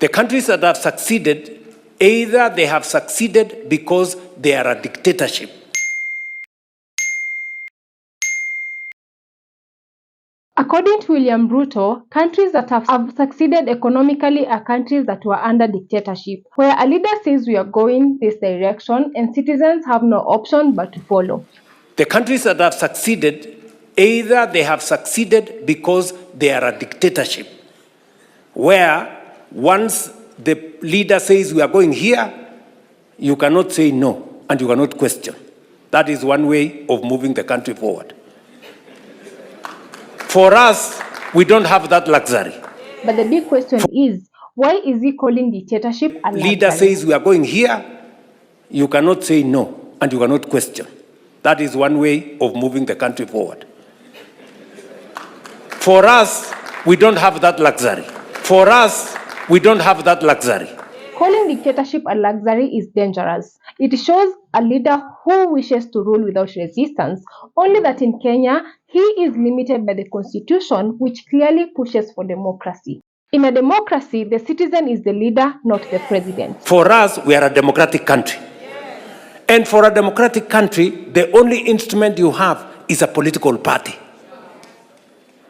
The countries that have succeeded, either they have succeeded because they are a dictatorship. According to William Ruto, countries that have succeeded economically are countries that were under dictatorship, where a leader says we are going this direction and citizens have no option but to follow. The countries that have succeeded, either they have succeeded because they are a dictatorship, where once the leader says we are going here, you cannot say no and you cannot question. That is one way of moving the country forward. For us, we don't have that luxury. But the big question is, why is he calling dictatorship a luxury? Leader says we are going here, you cannot say no and you cannot question. That is one way of moving the country forward. For us, we don't have that luxury. For us, we don't have that luxury. Calling dictatorship a luxury is dangerous. It shows a leader who wishes to rule without resistance, only that in Kenya, he is limited by the constitution, which clearly pushes for democracy. In a democracy, the citizen is the leader, not the president. For us, we are a democratic country. And for a democratic country, the only instrument you have is a political party.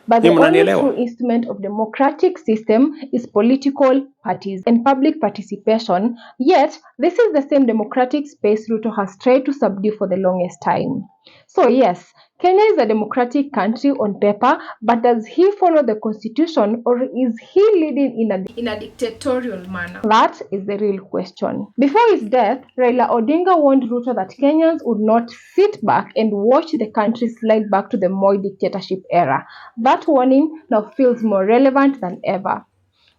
But the only true instrument of democratic system is political parties and public participation. Yet, this is the same democratic space Ruto has tried to subdue for the longest time. So yes, Kenya is a democratic country on paper, but does he follow the constitution or is he leading in a dictatorial manner? That is the real question. Before his death, Raila Odinga warned Ruto that Kenyans would not sit back and watch the country slide back to the Moi dictatorship era. That warning now feels more relevant than ever.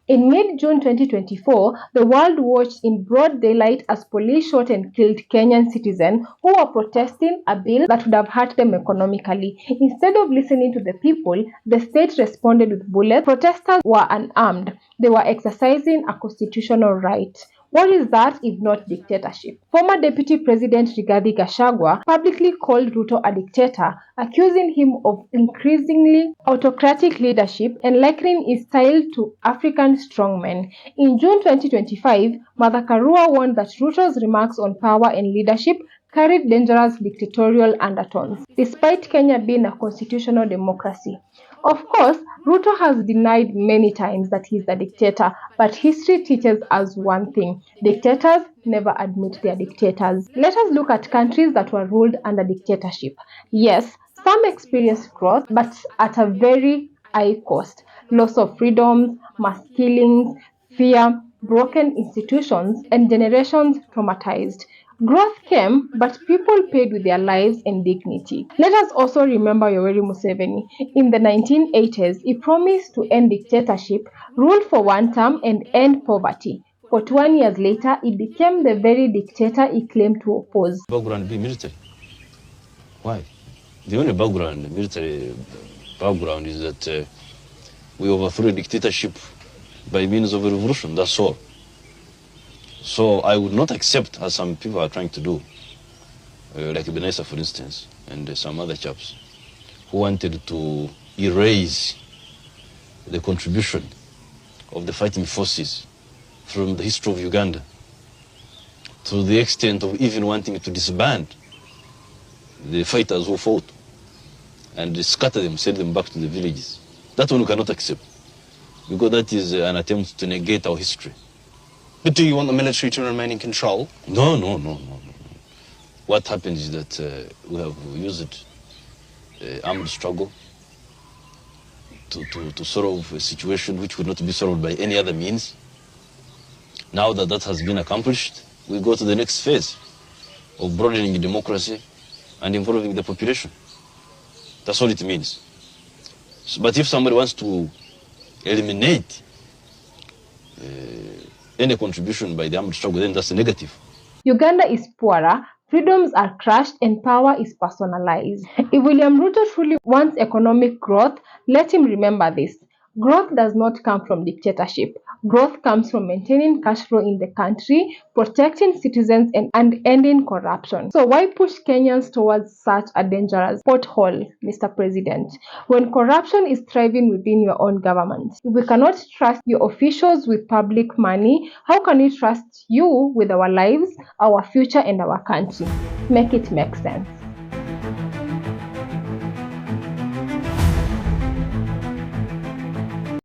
In mid-June 2024, the world watched in broad daylight as police shot and killed Kenyan citizens who were protesting a bill that would have hurt them economically. Instead of listening to the people, the state responded with bullets. Protesters were unarmed. They were exercising a constitutional right. What is that if not dictatorship? Former Deputy President Rigathi Gachagua publicly called Ruto a dictator, accusing him of increasingly autocratic leadership and likening his style to African strongmen. In June 2025, Martha Karua warned that Ruto's remarks on power and leadership carried dangerous dictatorial undertones, despite Kenya being a constitutional democracy. Of course, Ruto has denied many times that he's a dictator, but history teaches us one thing: dictators never admit they are dictators. Let us look at countries that were ruled under dictatorship. Yes, some experienced growth, but at a very high cost. Loss of freedoms, mass killings, fear, broken institutions, and generations traumatized. Growth came, but people paid with their lives and dignity. Let us also remember Yoweri Museveni. In the 1980s, he promised to end dictatorship, rule for one term, and end poverty. 41 years later, he became the very dictator he claimed to oppose. Background be military. Why? The only background, military background, is that we overthrew a dictatorship by means of a revolution. That's all. So I would not accept, as some people are trying to do, like Benessa, for instance, and some other chaps, who wanted to erase the contribution of the fighting forces from the history of Uganda, to the extent of even wanting to disband the fighters who fought and scatter them, send them back to the villages. That one we cannot accept, because that is an attempt to negate our history. But do you want the military to remain in control? No. What happens is that we have used armed struggle to solve a situation which would not be solved by any other means. Now that that has been accomplished, we go to the next phase of broadening democracy and involving the population. That's all it means. But if somebody wants to eliminate any contribution by the armed struggle, then that's a negative. Uganda is poorer, freedoms are crushed, and power is personalized. If William Ruto truly wants economic growth, let him remember this. Growth does not come from dictatorship. Growth comes from maintaining cash flow in the country, protecting citizens, and ending corruption. So why push Kenyans towards such a dangerous pothole, Mr. President, when corruption is thriving within your own government? If we cannot trust your officials with public money, how can we trust you with our lives, our future, and our country? Make it make sense.